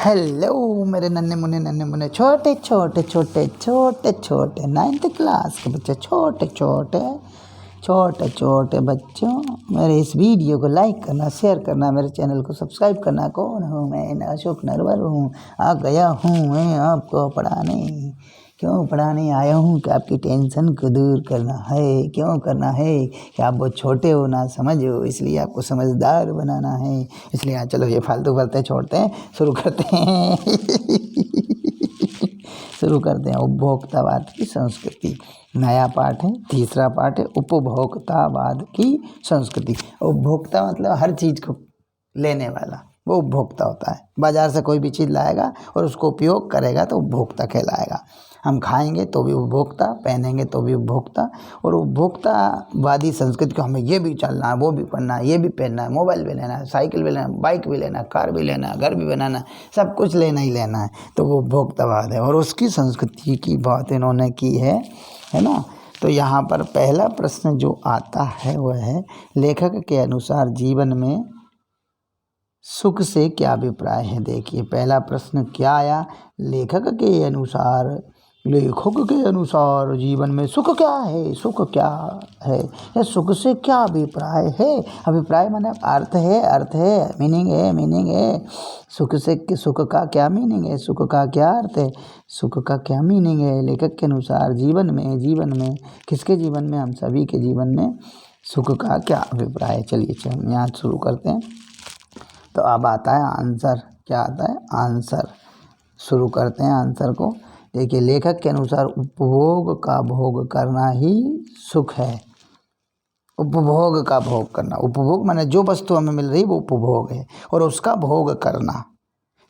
Hello मेरे नन्हे मुन्ने छोटे छोटे छोटे छोटे छोटे 9th क्लास के बच्चे, छोटे छोटे छोटे छोटे बच्चों, मेरे इस वीडियो को लाइक करना, शेयर करना, मेरे चैनल को सब्सक्राइब करना। कौन हूँ मैं? अशोक नरवर हूँ। आ गया हूँ मैं आपको पढ़ाने। क्यों पढ़ाने आया हूँ? कि आपकी टेंशन को दूर करना है। क्यों करना है? कि आप बहुत छोटे हो, ना समझो, इसलिए आपको समझदार बनाना है। इसलिए चलो ये फालतू बातें छोड़ते हैं, शुरू करते हैं शुरू करते हैं। उपभोक्तावाद की संस्कृति नया पाठ है, तीसरा पाठ है, उपभोक्तावाद की संस्कृति। उपभोक्ता मतलब हर चीज़ को लेने वाला, वो उपभोक्ता होता है। बाज़ार से कोई भी चीज़ लाएगा और उसको उपयोग करेगा तो उपभोक्ता कहलाएगा। हम खाएंगे तो भी उपभोक्ता, पहनेंगे तो भी उपभोक्ता। और उपभोक्तावादी संस्कृति को हमें ये भी चलना है, वो भी पढ़ना है, ये भी पहनना है, मोबाइल भी लेना है, साइकिल भी लेना है, बाइक भी लेना है, कार भी लेना है, घर भी बनाना है, सब कुछ लेना ही लेना है। तो वो उपभोक्तावाद है और उसकी संस्कृति की बात इन्होंने की है ना। तो यहाँ पर पहला प्रश्न जो आता है वह है, लेखक के अनुसार जीवन में सुख से क्या अभिप्राय है। देखिए पहला प्रश्न क्या आया, लेखक के अनुसार जीवन में सुख क्या है, सुख क्या है, या सुख से क्या अभिप्राय है। अभिप्राय माने अर्थ है, मीनिंग है। सुख का क्या मीनिंग है, सुख का क्या अर्थ है, सुख का क्या मीनिंग है। लेखक के अनुसार जीवन में किसके जीवन में? हम सभी के जीवन में सुख का क्या अभिप्राय है। चलिए हम यहाँ शुरू करते हैं। तो अब आता है आंसर। क्या आता है? आंसर। शुरू करते हैं आंसर को। देखिए लेखक के अनुसार उपभोग का भोग करना ही सुख है। उपभोग का भोग करना, उपभोग माने जो वस्तु हमें मिल रही वो उपभोग है, और उसका भोग करना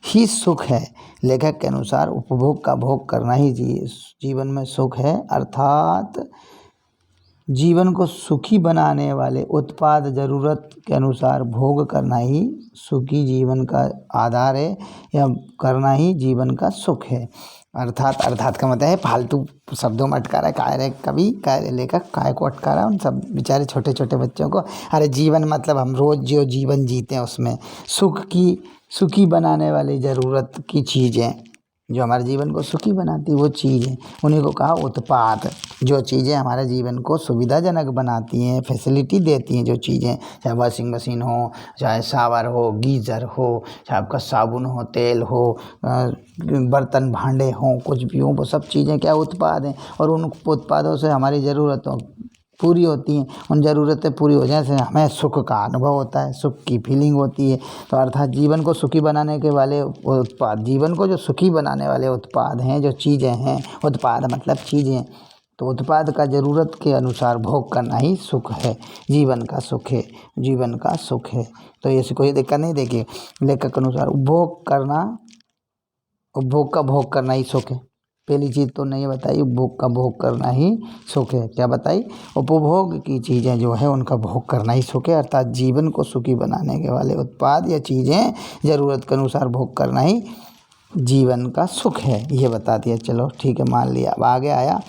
ही सुख है। लेखक के अनुसार उपभोग का भोग करना ही जीवन में सुख है, अर्थात जीवन को सुखी बनाने वाले उत्पाद ज़रूरत के अनुसार भोग करना ही सुखी जीवन का आधार है, या करना ही जीवन का सुख है। अर्थात का मतलब है फालतू शब्दों में अटका रहा है। काय रे कवि, काय रे लेखक, काय को अटका रहा है उन सब बेचारे छोटे छोटे बच्चों को। अरे जीवन मतलब हम रोज़ जो जीवन जीते हैं उसमें सुखी बनाने वाली ज़रूरत की चीज़ें, जो हमारे जीवन को सुखी बनाती है वो चीज़ें, उन्हीं को कहा उत्पाद। जो चीज़ें हमारे जीवन को सुविधाजनक बनाती हैं, फैसिलिटी देती हैं, जो चीज़ें, चाहे वॉशिंग मशीन हो, चाहे शावर हो, गीज़र हो, चाहे आपका साबुन हो, तेल हो, बर्तन भांडे हों, कुछ भी हो, वो सब चीज़ें क्या उत्पाद हैं। और उन उत्पादों से हमारी ज़रूरतों पूरी होती हैं। उन ज़रूरतें पूरी हो जाने से हमें सुख का अनुभव होता है, सुख की फीलिंग होती है। तो अर्थात जीवन को सुखी बनाने के वाले उत्पाद, जीवन को जो सुखी बनाने वाले उत्पाद हैं, जो चीज़ें हैं, उत्पाद मतलब चीज़ें, तो उत्पाद का ज़रूरत के अनुसार भोग करना ही सुख है, जीवन का सुख है, जीवन का सुख है। तो ऐसी कोई दिक्कत नहीं। देखिए लेखक के अनुसार उपभोग का भोग करना ही सुख है। पहली चीज़ तो नहीं बताई, उपभोग का भोग करना ही सुख है। क्या बताई? उपभोग की चीज़ें जो है उनका भोग करना ही सुख है, अर्थात जीवन को सुखी बनाने के वाले उत्पाद या चीज़ें ज़रूरत के अनुसार भोग करना ही जीवन का सुख है, ये बता दिया। चलो ठीक है, मान लिया। अब आगे आया,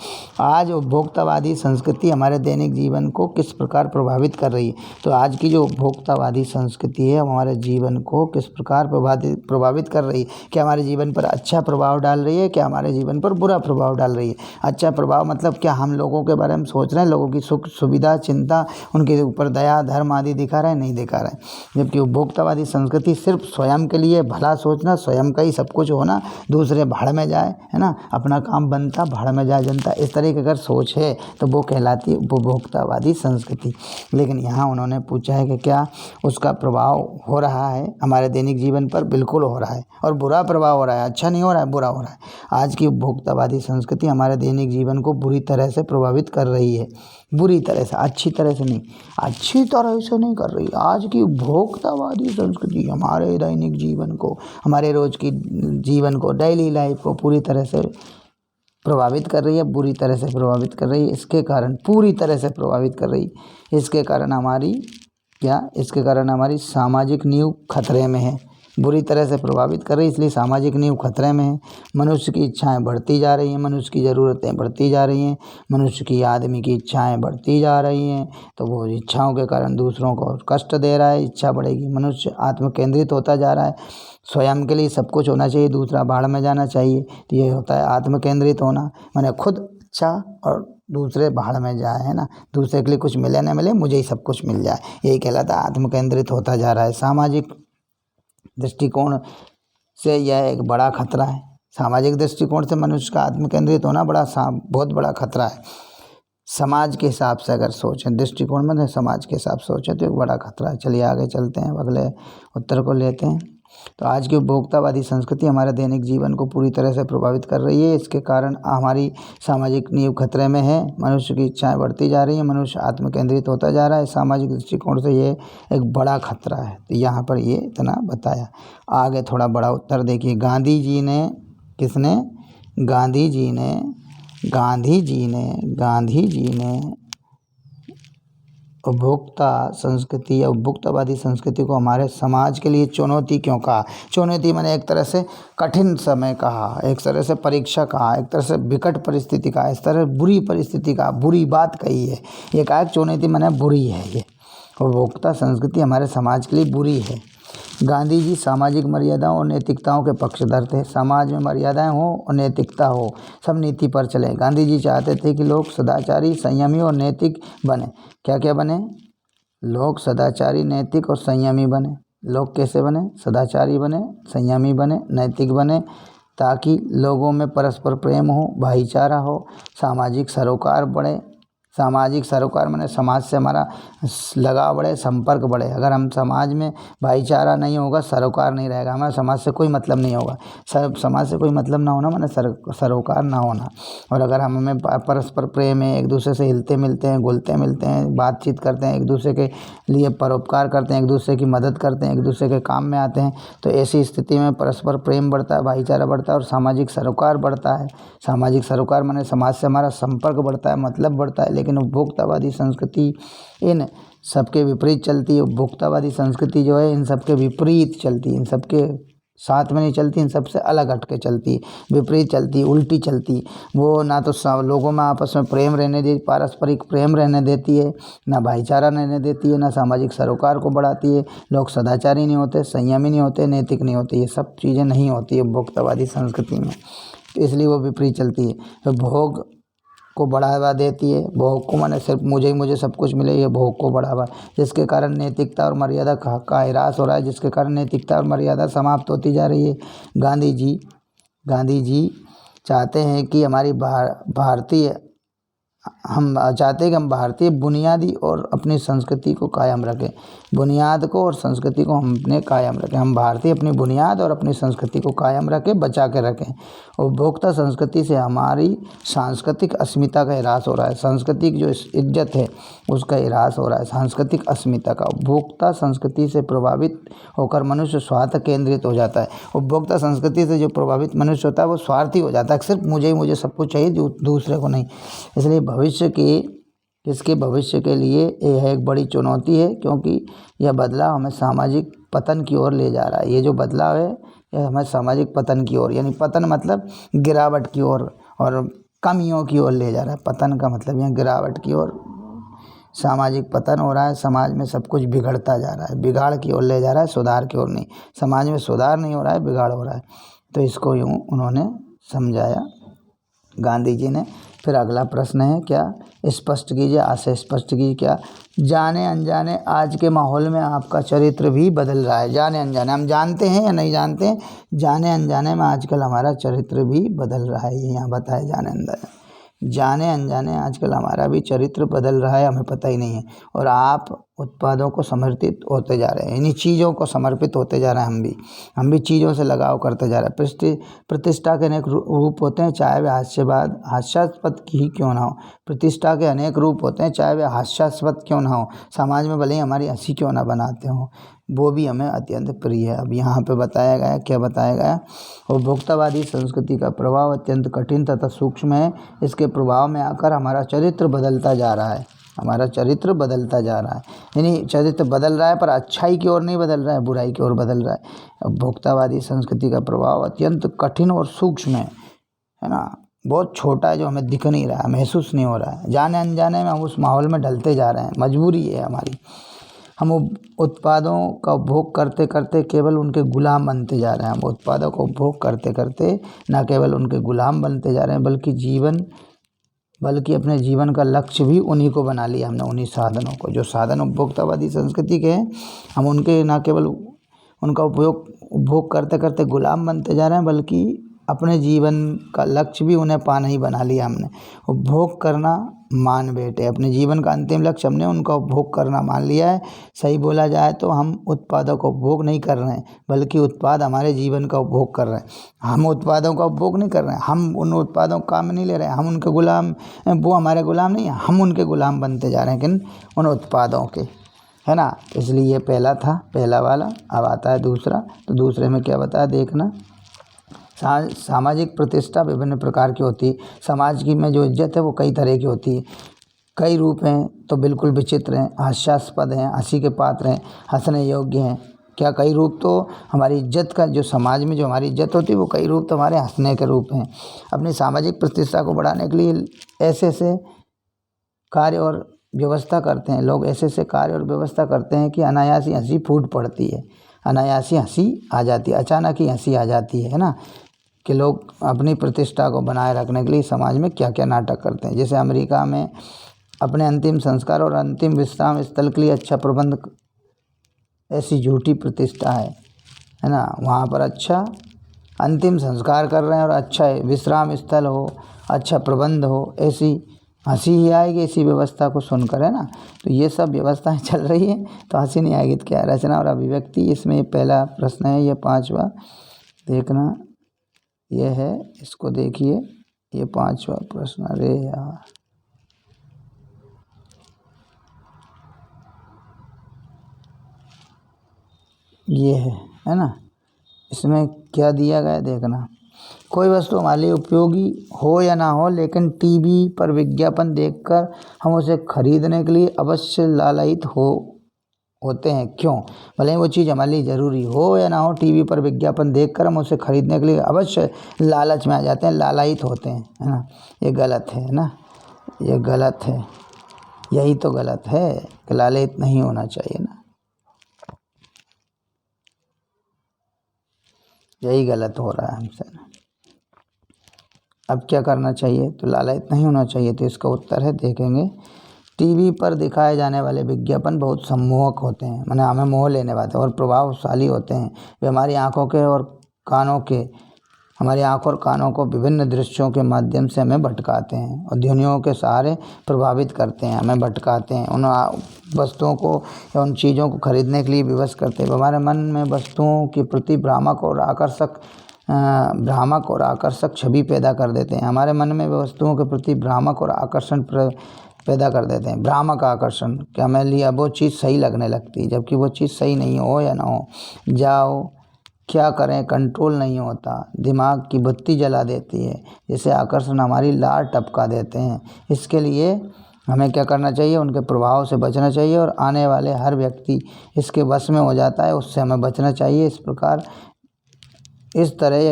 आज उपभोक्तावादी संस्कृति हमारे दैनिक जीवन को किस प्रकार प्रभावित कर रही है। तो आज की जो उपभोक्तावादी संस्कृति है हमारे जीवन को किस प्रकार प्रभावित कर रही है। क्या हमारे जीवन पर अच्छा प्रभाव डाल रही है, क्या हमारे जीवन पर बुरा प्रभाव डाल रही है। अच्छा प्रभाव मतलब क्या हम लोगों के बारे में सोच रहे हैं, लोगों की सुख सुविधा चिंता, उनके ऊपर दया धर्म आदि दिखा रहे हैं? नहीं दिखा रहे हैं। जबकि उपभोक्तावादी संस्कृति सिर्फ स्वयं के लिए भला सोचना, स्वयं का ही सब कुछ होना, दूसरे भाड़ में जाए, है ना, अपना काम बनता भाड़ में जाए जनता, इस तरह की अगर सोच है तो वो कहलाती है उपभोक्तावादी संस्कृति। लेकिन यहाँ उन्होंने पूछा है कि क्या उसका प्रभाव हो रहा है हमारे दैनिक जीवन पर? बिल्कुल हो रहा है, और बुरा प्रभाव हो रहा है। अच्छा नहीं हो रहा है, बुरा हो रहा है। आज की उपभोक्तावादी संस्कृति हमारे दैनिक जीवन को बुरी तरह से प्रभावित कर रही है। बुरी तरह से, अच्छी तरह से नहीं, अच्छी तरह से नहीं कर रही। आज की उपभोक्तावादी संस्कृति हमारे दैनिक जीवन को, हमारे रोज़ की जीवन को, डेली लाइफ को पूरी तरह से प्रभावित कर रही है, बुरी तरह से प्रभावित कर रही है। इसके कारण पूरी तरह से प्रभावित कर रही है। इसके कारण हमारी सामाजिक नींव खतरे में है। बुरी तरह से प्रभावित कर रही है, इसलिए सामाजिक नींव खतरे में है। मनुष्य की इच्छाएं बढ़ती जा रही हैं, मनुष्य की ज़रूरतें बढ़ती जा रही हैं, मनुष्य की आदमी की इच्छाएं बढ़ती जा रही हैं। तो वो इच्छाओं के कारण दूसरों को कष्ट दे रहा है। इच्छा बढ़ेगी, मनुष्य आत्म केंद्रित होता जा रहा है। स्वयं के लिए सब कुछ होना चाहिए, दूसरा भाड़ में जाना चाहिए। तो ये होता है आत्म केंद्रित होना, माने खुद अच्छा और दूसरे भाड़ में जाए, है ना। दूसरे के लिए कुछ मिले न मिले, मुझे ही सब कुछ मिल जाए, यही कहलाता है आत्म केंद्रित होता जा रहा है। सामाजिक दृष्टिकोण से यह एक बड़ा खतरा है। सामाजिक दृष्टिकोण से मनुष्य का आत्म केंद्रित होना बहुत बड़ा खतरा है। समाज के हिसाब से अगर सोचें, दृष्टिकोण में समाज के हिसाब से सोचें तो एक बड़ा खतरा है। चलिए आगे चलते हैं, अगले उत्तर को लेते हैं। तो आज की उपभोक्तावादी संस्कृति हमारे दैनिक जीवन को पूरी तरह से प्रभावित कर रही है। इसके कारण हमारी सामाजिक नींव खतरे में है। मनुष्य की इच्छाएं बढ़ती जा रही हैं, मनुष्य आत्म केंद्रित होता जा रहा है। सामाजिक दृष्टिकोण से ये एक बड़ा खतरा है। तो यहाँ पर ये इतना बताया। आगे थोड़ा बड़ा उत्तर देखिए। गांधी जी ने उपभोक्ता संस्कृति या उपभोक्तावादी संस्कृति को हमारे समाज के लिए चुनौती क्यों कहा। चुनौती मैंने एक तरह से कठिन समय कहा, एक तरह से परीक्षा कहा, एक तरह से विकट परिस्थिति कहा, इस तरह बुरी परिस्थिति कहा, बुरी बात कही है। ये कहा चुनौती मैंने बुरी है। ये उपभोक्ता संस्कृति हमारे समाज के लिए बुरी है। गांधी जी सामाजिक मर्यादाओं और नैतिकताओं के पक्षधर थे। समाज में मर्यादाएं हो और नैतिकता हो, सब नीति पर चले। गांधी जी चाहते थे कि लोग सदाचारी, संयमी और नैतिक बने। क्या क्या बने? लोग सदाचारी, नैतिक और संयमी बने। लोग कैसे बने? सदाचारी बने, संयमी बने, नैतिक बने, ताकि लोगों में परस्पर प्रेम हो, भाईचारा हो, सामाजिक सरोकार बढ़े। सामाजिक सरोकार माने समाज से हमारा लगाव बढ़े, संपर्क बढ़े। अगर हम समाज में भाईचारा नहीं होगा, सरोकार नहीं रहेगा, हमारा समाज से कोई मतलब नहीं होगा। समाज से कोई मतलब ना होना माने सरोकार ना होना। और अगर हमें परस्पर प्रेम है, एक दूसरे से हिलते मिलते हैं, घुलते मिलते हैं, बातचीत करते हैं, एक दूसरे के लिए परोपकार करते हैं, एक दूसरे की मदद करते हैं, एक दूसरे के काम में आते हैं, तो ऐसी स्थिति में परस्पर प्रेम बढ़ता है, भाईचारा बढ़ता है और सामाजिक सरोकार बढ़ता है। सामाजिक सरोकार माने समाज से हमारा संपर्क बढ़ता है, मतलब बढ़ता है। लेकिन उपभोक्तावादी संस्कृति इन सबके विपरीत चलती है। उपभोक्तावादी संस्कृति जो है इन सबके विपरीत चलती है, इन सबके साथ में नहीं चलती, इन सबसे अलग हट के चलती, विपरीत चलती, उल्टी चलती। वो ना तो लोगों में आपस में प्रेम रहने देती, पारस्परिक प्रेम रहने देती है, ना भाईचारा रहने देती है, ना सामाजिक सरोकार को बढ़ाती है। लोग सदाचारी नहीं होते, संयमी नहीं होते, नैतिक नहीं होते। ये सब चीज़ें नहीं होती है उपभोक्तावादी संस्कृति में, तो इसलिए वो विपरीत चलती है। तो भोग को बढ़ावा देती है। भोग को माने सिर्फ मुझे सब कुछ मिले, ये भोग को बढ़ावा, जिसके कारण नैतिकता और मर्यादा का ह्रास हो रहा है, जिसके कारण नैतिकता और मर्यादा समाप्त होती जा रही है। गांधी जी चाहते हैं कि हम चाहते हैं कि हम भारतीय बुनियादी और अपनी संस्कृति को कायम रखें। बुनियाद को और संस्कृति को हम अपने कायम रखें। हम भारतीय अपनी बुनियाद और अपनी संस्कृति को कायम रखें, बचा के रखें। उपभोक्ता संस्कृति से हमारी सांस्कृतिक अस्मिता का ह्रास हो रहा है। सांस्कृतिक जो इज्जत है उसका ह्रास हो रहा है, सांस्कृतिक अस्मिता का। उपभोक्ता संस्कृति से प्रभावित होकर मनुष्य स्वार्थ केंद्रित हो जाता है। उपभोक्ता संस्कृति से जो प्रभावित मनुष्य होता है वो स्वार्थी हो जाता है, सिर्फ मुझे सब कुछ चाहिए, दूसरे को नहीं। इसलिए इसके भविष्य के लिए यह एक बड़ी चुनौती है, क्योंकि यह बदलाव हमें सामाजिक पतन की ओर ले जा रहा है। ये जो बदलाव है यह हमें सामाजिक पतन की ओर, यानी पतन मतलब गिरावट की ओर और कमियों की ओर ले जा रहा है। पतन का मतलब यहाँ गिरावट की ओर, सामाजिक पतन हो रहा है। समाज में सब कुछ बिगड़ता जा रहा है, बिगाड़ की ओर ले जा रहा है, सुधार की ओर नहीं। समाज में सुधार नहीं हो रहा है, बिगाड़ हो रहा है। तो इसको यूँ उन्होंने समझाया गांधी जी ने। फिर अगला प्रश्न है, क्या स्पष्ट कीजिए, आशय स्पष्ट कीजिए। क्या जाने अनजाने आज के माहौल में आपका चरित्र भी बदल रहा है? जाने अनजाने, हम जानते हैं या नहीं जानते हैं, जाने अनजाने में आजकल हमारा चरित्र भी बदल रहा है। ये यहाँ बताया, जाने अनजाने आजकल हमारा भी चरित्र बदल रहा है, हमें पता ही नहीं है। और आप उत्पादों को समर्पित होते जा रहे हैं, यानी चीज़ों को समर्पित होते जा रहे हैं। हम भी चीज़ों से लगाव करते जा रहे हैं। प्रतिष्ठा के अनेक रूप होते हैं, चाहे वे हास्यास्पद ही क्यों ना हो। प्रतिष्ठा के अनेक रूप होते हैं, चाहे वे हास्यास्पद क्यों ना हो। समाज में भले ही हमारी हंसी क्यों ना बनाते हो, वो भी हमें अत्यंत प्रिय है। अब यहाँ पे बताया गया, क्या बताया गया? उपभोक्तावादी संस्कृति का प्रभाव अत्यंत कठिन तथा सूक्ष्म है। इसके प्रभाव में आकर हमारा चरित्र बदलता जा रहा है, यानी चरित्र बदल रहा है, पर अच्छाई की ओर नहीं बदल रहा है, बुराई की ओर बदल रहा है। उपभोक्तावादी संस्कृति का प्रभाव अत्यंत कठिन और सूक्ष्म है ना, बहुत छोटा है, जो हमें दिख नहीं रहा है, महसूस नहीं हो रहा है। जाने अनजाने में हम उस माहौल में ढलते जा रहे हैं, मजबूरी है हमारी। हम उत्पादों का उपभोग करते करते केवल उनके गुलाम बनते जा रहे हैं। हम उत्पादों का उपभोग करते करते ना केवल उनके गुलाम बनते जा रहे हैं बल्कि अपने जीवन का लक्ष्य भी उन्हीं को बना लिया हमने, उन्हीं साधनों को जो साधन उपभोक्तावादी संस्कृति के हैं। हम उनके ना केवल उनका उपभोग करते करते गुलाम बनते जा रहे हैं, बल्कि अपने जीवन का लक्ष्य भी उन्हें पाना ही बना लिया हमने। उपभोग करना मान बैठे, अपने जीवन का अंतिम लक्ष्य हमने उनका उपभोग करना मान लिया है। सही बोला जाए तो हम उत्पादों का उपभोग नहीं कर रहे हैं, बल्कि उत्पाद हमारे जीवन का उपभोग कर रहे हैं। हम उत्पादों का उपभोग नहीं कर रहे हैं, हम उन उत्पादों का काम नहीं ले रहे हैं, हम उनके गुलाम, वो हमारे गुलाम नहीं है, हम उनके गुलाम बनते जा रहे हैं किन उन उत्पादों के, है ना। इसलिए ये पहला था, पहला वाला। अब आता है दूसरा। तो दूसरे में क्या बताया देखना। सामाजिक प्रतिष्ठा विभिन्न प्रकार की होती है। समाज की में जो इज्जत है वो कई तरह की होती है। कई रूप हैं तो बिल्कुल विचित्र हैं, हास्यास्पद हैं, हंसी के पात्र हैं, हंसने योग्य हैं। क्या कई रूप तो हमारी इज्जत का, जो समाज में जो हमारी इज्जत होती है वो कई रूप तो हमारे हंसने के रूप हैं। अपनी सामाजिक प्रतिष्ठा को बढ़ाने के लिए ऐसे ऐसे कार्य और व्यवस्था करते हैं लोग, ऐसे ऐसे कार्य और व्यवस्था करते हैं कि अनायास ही हंसी फूट पड़ती है, अनायास ही हंसी आ जाती है, अचानक ही हंसी आ जाती है ना। कि लोग अपनी प्रतिष्ठा को बनाए रखने के लिए समाज में क्या क्या नाटक करते हैं। जैसे अमेरिका में अपने अंतिम संस्कार और अंतिम विश्राम स्थल के लिए अच्छा प्रबंध, ऐसी झूठी प्रतिष्ठा है ना। वहाँ पर अच्छा अंतिम संस्कार कर रहे हैं और अच्छा विश्राम स्थल हो, अच्छा प्रबंध हो, ऐसी हंसी ही आएगी इसी व्यवस्था को सुनकर, है ना। तो ये सब व्यवस्थाएं चल रही है तो हंसी नहीं आएगी तो क्या। रचना और अभिव्यक्ति, इसमें पहला प्रश्न है, ये पांचवा देखना, ये है, इसको देखिए, ये पांचवा प्रश्न। अरे यार, ये है ना। इसमें क्या दिया गया देखना। कोई वस्तु हमारे लिए उपयोगी हो या ना हो, लेकिन टीवी पर विज्ञापन देखकर हम उसे खरीदने के लिए अवश्य लालायित होते हैं। क्यों? भले ही वो चीज़ हमारे लिए ज़रूरी हो या ना हो, टीवी पर विज्ञापन देखकर हम उसे खरीदने के लिए अवश्य लालच में आ जाते हैं, लालायित होते हैं, है ना। ये गलत है ना, ये गलत है, यही तो गलत है कि लालायित नहीं होना चाहिए ना, यही गलत हो रहा है हमसे ना। अब क्या करना चाहिए? तो लालायित नहीं होना चाहिए। तो इसका उत्तर है, देखेंगे, टीवी पर दिखाए जाने वाले विज्ञापन बहुत सम्मोहक होते हैं, माने हमें मोह लेने वाले और प्रभावशाली होते हैं। वे हमारी आँखों और कानों को विभिन्न दृश्यों के माध्यम से हमें भटकाते हैं और ध्वनियों के सहारे प्रभावित करते हैं, हमें भटकाते हैं, उन वस्तुओं को या उन चीज़ों को खरीदने के लिए विवश करते हैं। हमारे मन में वस्तुओं के प्रति भ्रामक और आकर्षक छवि पैदा कर देते हैं। हमारे मन में वस्तुओं के प्रति भ्रामक और आकर्षण पैदा कर देते हैं। भ्रामक आकर्षण कि हमें लिए वो चीज़ सही लगने लगती है, जबकि वो चीज़ सही नहीं हो या ना हो। जाओ क्या करें, कंट्रोल नहीं होता, दिमाग की बत्ती जला देती है। जैसे आकर्षण हमारी लार टपका देते हैं। इसके लिए हमें क्या करना चाहिए? उनके प्रभाव से बचना चाहिए और आने वाले हर व्यक्ति इसके वश में हो जाता है, उससे हमें बचना चाहिए।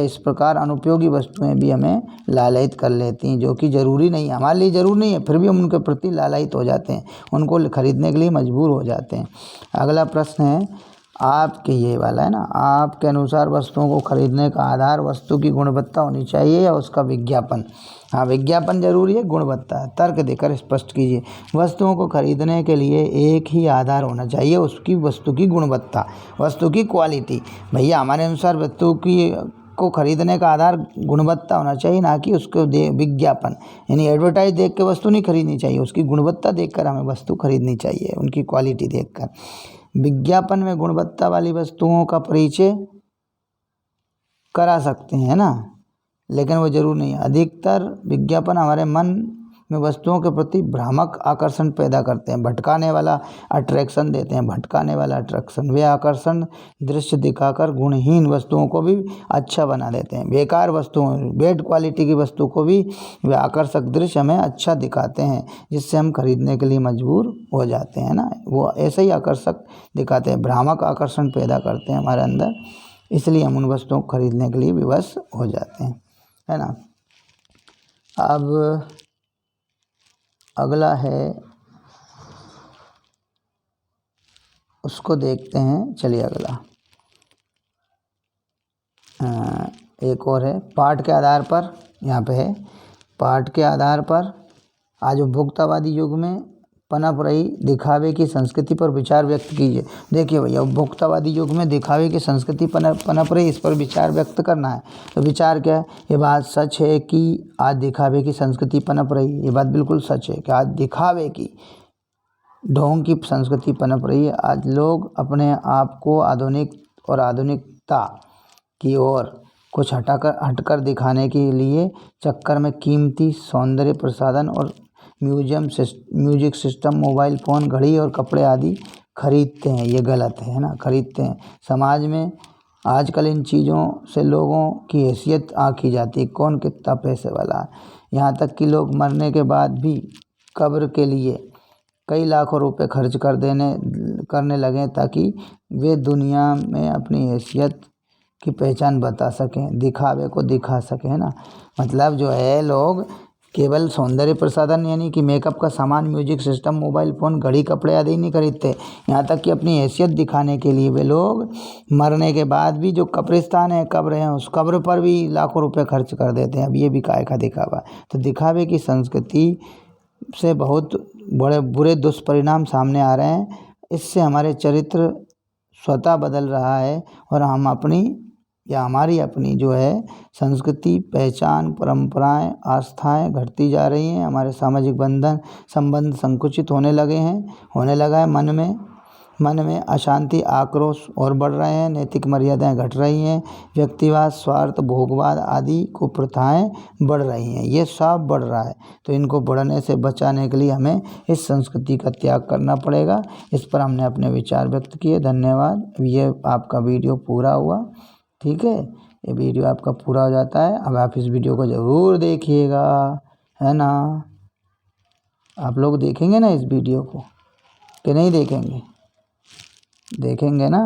इस प्रकार अनुपयोगी वस्तुएं भी हमें लालयित कर लेती हैं, जो कि ज़रूरी नहीं है, हमारे लिए ज़रूरी नहीं है, फिर भी हम उनके प्रति लालयित हो जाते हैं, उनको खरीदने के लिए मजबूर हो जाते हैं। अगला प्रश्न है आपके, ये वाला है ना, आपके अनुसार वस्तुओं को खरीदने का आधार वस्तु की गुणवत्ता होनी चाहिए या उसका विज्ञापन? हाँ, विज्ञापन जरूरी है, गुणवत्ता है। तर्क देकर स्पष्ट कीजिए। वस्तुओं को खरीदने के लिए एक ही आधार होना चाहिए, उसकी वस्तु की गुणवत्ता, वस्तु की क्वालिटी। भैया हमारे अनुसार वस्तु को खरीदने का आधार गुणवत्ता होना चाहिए, ना कि उसको विज्ञापन, यानी एडवर्टाइज देख के वस्तु नहीं खरीदनी चाहिए, उसकी गुणवत्ता देखकर हमें वस्तु खरीदनी चाहिए, उनकी क्वालिटी देखकर। विज्ञापन में गुणवत्ता वाली वस्तुओं का परिचय करा सकते हैं ना, लेकिन वो जरूर नहीं है। अधिकतर विज्ञापन हमारे मन में वस्तुओं के प्रति भ्रामक आकर्षण पैदा करते हैं, भटकाने वाला अट्रैक्शन देते हैं, भटकाने वाला अट्रैक्शन। वे आकर्षण दृश्य दिखाकर गुणहीन वस्तुओं को भी अच्छा बना देते हैं। बेकार वस्तुओं, बेड क्वालिटी की वस्तु को भी वे आकर्षक दृश्य हमें अच्छा दिखाते हैं, जिससे हम खरीदने के लिए मजबूर हो जाते हैं ना। वो ऐसे ही आकर्षक दिखाते हैं, भ्रामक आकर्षण पैदा करते हैं हमारे अंदर, इसलिए हम उन वस्तुओं को खरीदने के लिए विवश हो जाते हैं, है ना। अब अगला है उसको देखते हैं। चलिए अगला एक और है, पाठ के आधार पर। यहाँ पे है, पाठ के आधार पर आज उपभोक्तावादी युग में पनप रही दिखावे की संस्कृति पर विचार व्यक्त कीजिए। देखिए भैया, उपभोक्तावादी युग में दिखावे की संस्कृति पनप रही, इस पर विचार व्यक्त करना है। तो विचार क्या है? ये बात सच है कि आज दिखावे की संस्कृति पनप रही, ये बात बिल्कुल सच है कि आज दिखावे की, ढोंग की संस्कृति पनप रही है। आज लोग अपने आप को आधुनिक और आधुनिकता की ओर कुछ हटकर दिखाने के लिए चक्कर में कीमती सौंदर्य प्रसाधन और म्यूजिक सिस्टम, मोबाइल फ़ोन, घड़ी और कपड़े आदि खरीदते हैं। ये गलत है ना, खरीदते हैं। समाज में आजकल इन चीज़ों से लोगों की हैसियत आंकी जाती है, कौन कितना पैसे वाला है। यहाँ तक कि लोग मरने के बाद भी कब्र के लिए कई लाखों रुपए खर्च करने लगे ताकि वे दुनिया में अपनी हैसियत की पहचान बता सकें, दिखावे को दिखा सकें, है ना। मतलब जो है, लोग केवल सौंदर्य प्रसाधन यानी कि मेकअप का सामान, म्यूजिक सिस्टम, मोबाइल फ़ोन, घड़ी, कपड़े आदि नहीं खरीदते। यहाँ तक कि अपनी हैसियत दिखाने के लिए वे लोग मरने के बाद भी जो कब्रिस्तान है, कब्र है, उस कब्र पर भी लाखों रुपए खर्च कर देते हैं। अब ये भी काहे का दिखावा। तो दिखावे की संस्कृति से बहुत बड़े बुरे दुष्परिणाम सामने आ रहे हैं। इससे हमारे चरित्र स्वतः बदल रहा है और हम हमारी अपनी जो है संस्कृति, पहचान, परंपराएं, आस्थाएं घटती जा रही हैं। हमारे सामाजिक संबंध संकुचित होने लगा है। मन में अशांति, आक्रोश और बढ़ रहे हैं। नैतिक मर्यादाएं घट रही हैं। व्यक्तिवाद, स्वार्थ, भोगवाद आदि कुप्रथाएं बढ़ रही हैं। ये सब बढ़ रहा है। तो इनको बढ़ने से बचाने के लिए हमें इस संस्कृति का त्याग करना पड़ेगा। इस पर हमने अपने विचार व्यक्त किए। धन्यवाद। ये आपका वीडियो पूरा हुआ, ठीक है। ये वीडियो आपका पूरा हो जाता है। अब आप इस वीडियो को ज़रूर देखिएगा, है ना। आप लोग देखेंगे ना इस वीडियो को कि नहीं देखेंगे? देखेंगे ना।